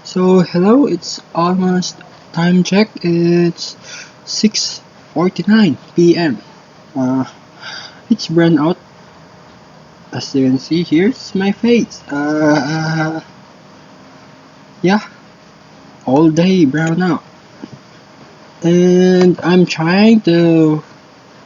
So hello, it's almost time check. It's 6:49 p.m. Uh, it's brown out. As you can see, here's my face. Yeah, all day brown out, and I'm trying to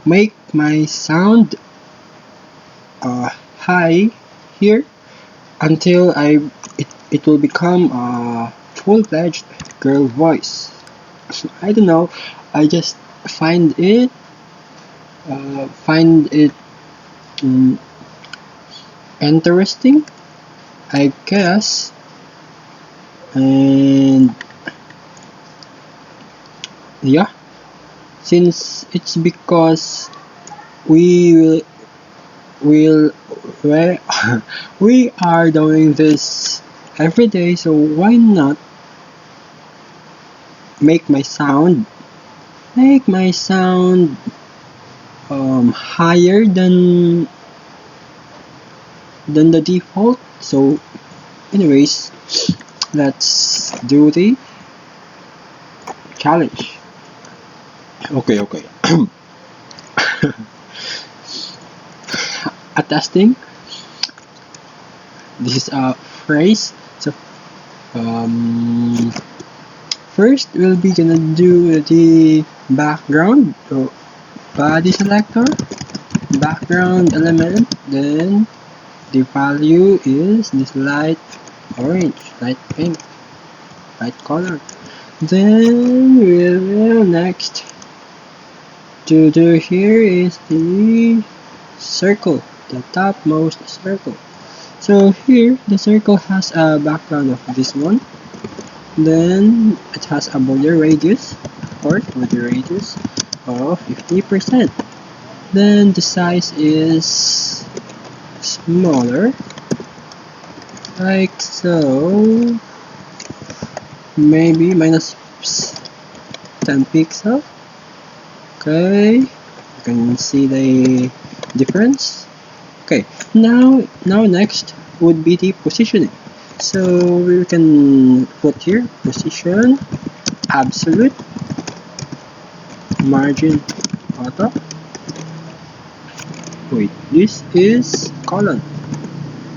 make my sound high here until it will become a full-fledged girl voice. I don't know. I just find it mm, interesting, I guess, and yeah, since it's because we will we we are doing this every day, so why not make my sound make my sound higher than the default. So anyways, let's do the challenge. Okay. Attesting, this is a phrase. So um first we'll be gonna do the background, so body selector, background element, then the value is this light orange, light pink, light color. Then we will next to do here is the circle, the topmost circle. So here the circle has a background of this one, then it has a border radius, of course, border radius of 50%. Then the size is smaller, like so, maybe minus 10 pixel. Okay, you can see the difference. Okay, now next would be the positioning. So we can put here position, absolute, margin, auto. Wait, this is colon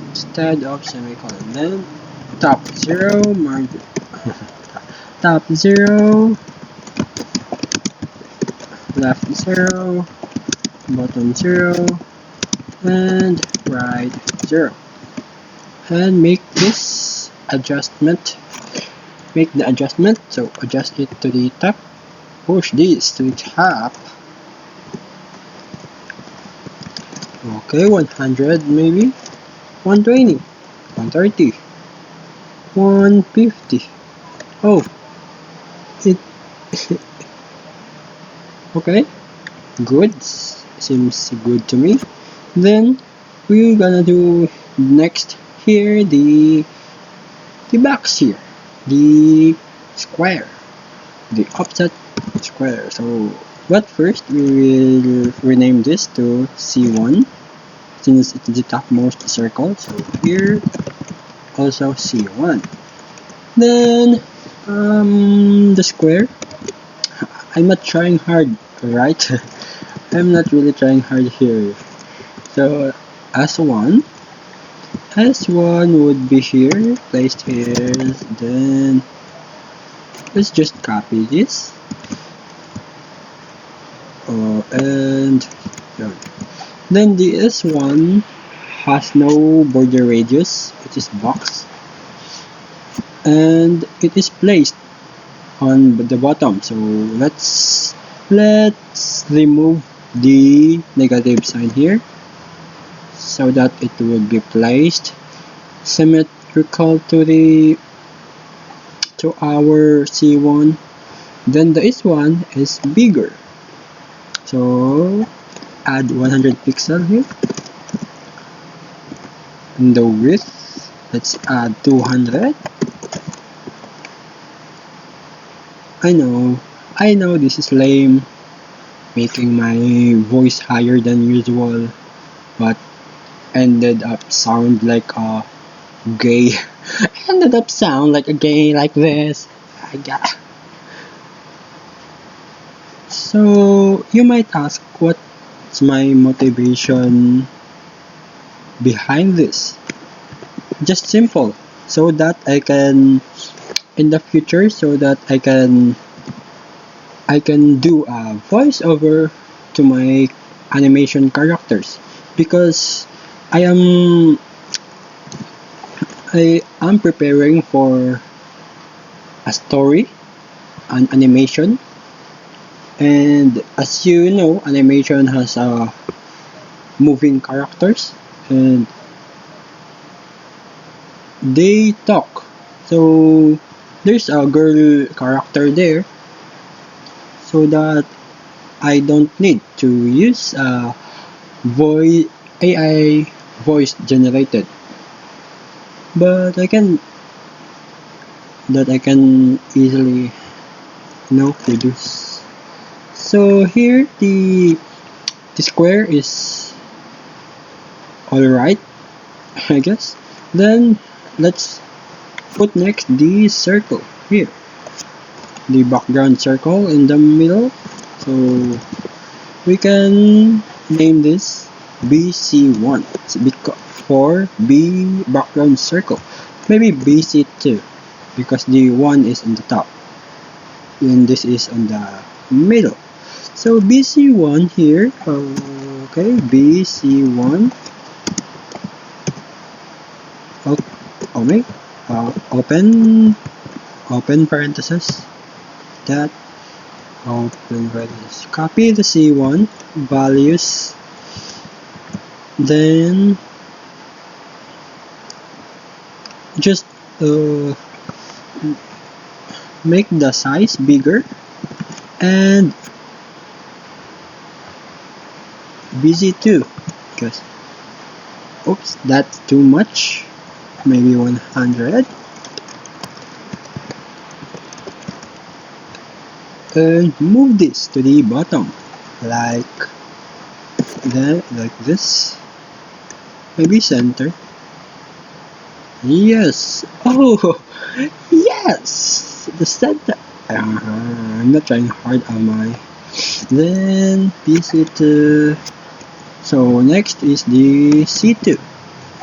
instead of semicolon. Then top 0, margin, top 0, left 0, bottom 0, and right 0. And make the adjustment, so adjust it to the top, push this to the top. Okay, 100 maybe, 120, 130, 150. Oh, it okay, good, seems good to me. Then we're gonna do next here the box here, the square, the offset square. So but first we will rename this to C1 since it's the topmost circle. So here also C1. Then the square, I'm not trying hard, right? I'm not really trying hard here. So S1 would be here, placed here, then let's just copy this and done. Then the S1 has no border radius, it is box, and it is placed on the bottom. So let's remove the negative sign here so that it will be placed symmetrical to our C1. Then the S1 is bigger, so add 100 pixel here. And the width, let's add 200. I know this is lame, making my voice higher than usual, but ended up sound like a gay. Ended up sound like a gay like this. I got. So you might ask, what's my motivation behind this? Just simple, so that I can in the future, so that I can do a voiceover to my animation characters, because I am I am preparing for a story, an animation, and as you know, animation has moving characters and they talk. So there's a girl character there, so that I don't need to use voice AI voice generated, but I can easily reduce. So here the square is alright, I guess. Then let's put next the circle here, the background circle in the middle. So we can name this BC1 for B background circle. Maybe BC2 because the 1 is on the top and this is on the middle. So BC1 here, okay, BC1, okay, open parenthesis, that, open parenthesis, copy the C1 values, then just make the size bigger, and BC2, because oops, that's too much, maybe 100, and move this to the bottom like that, like this, maybe center. Yes, oh yes, the center. I'm not trying hard, am I? Then PC2. So next is the C2.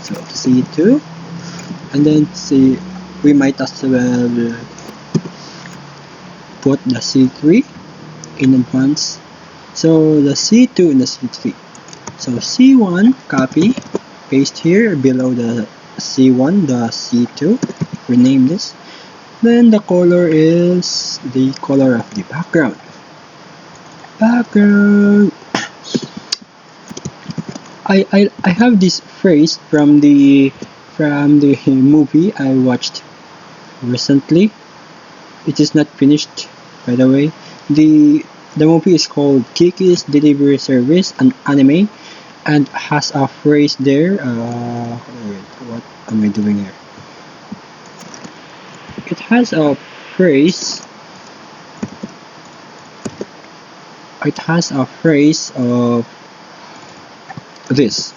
So C2, and then C. We might as well put the C3 in advance. So the C2 and the C3. So C1, copy, paste here below the C1, the C2, rename this. Then the color is the color of the background. Background. I have this phrase from the movie I watched recently. It is not finished, by the way. The movie is called Kiki's Delivery Service, an anime, and has a phrase there. Wait, what am I doing here? It has a phrase. It has a phrase of this.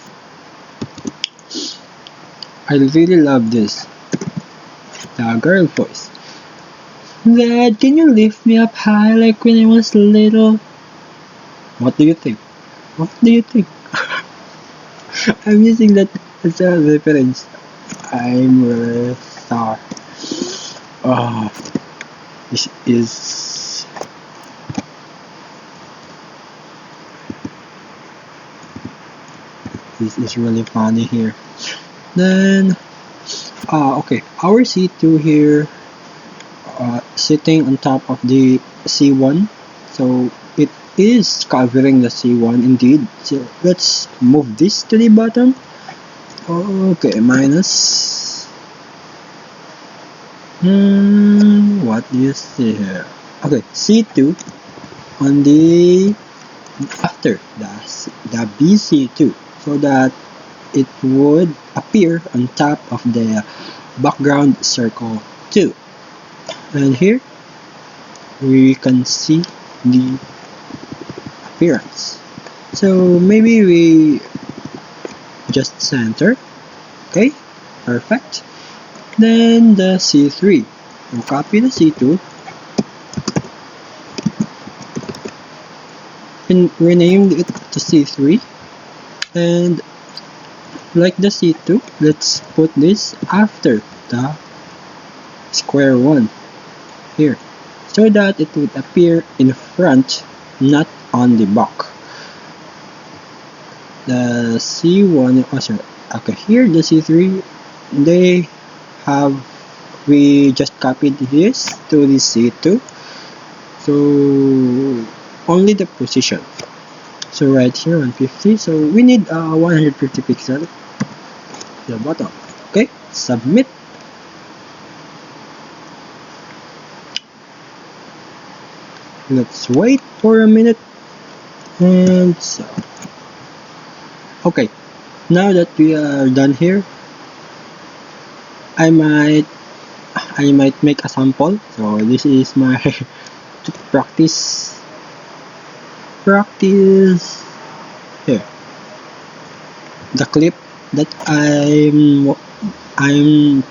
I really love this. The girl voice. Dad, can you lift me up high like when I was little? What do you think? What do you think? I'm using that as a reference. I'm really sorry. Oh, this is really funny here. Then, okay, our C2 here, sitting on top of the C1, so it is covering the C1 indeed. So let's move this to the bottom. Okay, minus. What do you see here? Okay, C2 on the after the BC2, so that it would appear on top of the background circle 2. And here we can see the appearance. So maybe we just center. Okay, perfect. Then the C3. We'll copy the C2 and rename it to C3. And like the C2, let's put this after the square one here, so that it would appear in front, not on the back. The C1, oh sorry, okay, here the C3, they have, we just copied this to the C2, so only the position. So right here 150, so we need 150 pixel the bottom. Okay, submit. Let's wait for a minute. And so, okay, now that we are done here, I might make a sample. So this is my practice here, the clip that I'm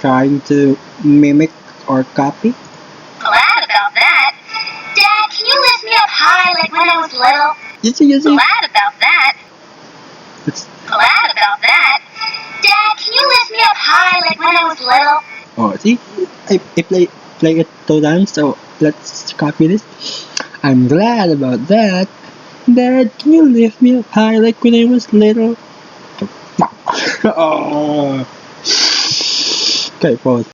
trying to mimic or copy. Glad about that. Dad, can you lift me up high like when I was little? You see. Glad about that. It's, Glad about that. Dad, can you lift me up high like when I was little? oh, see, I play it 2 times. So let's copy this. I'm glad about that. Dad, can you lift me up high like when I was little? Oh. Okay, pause.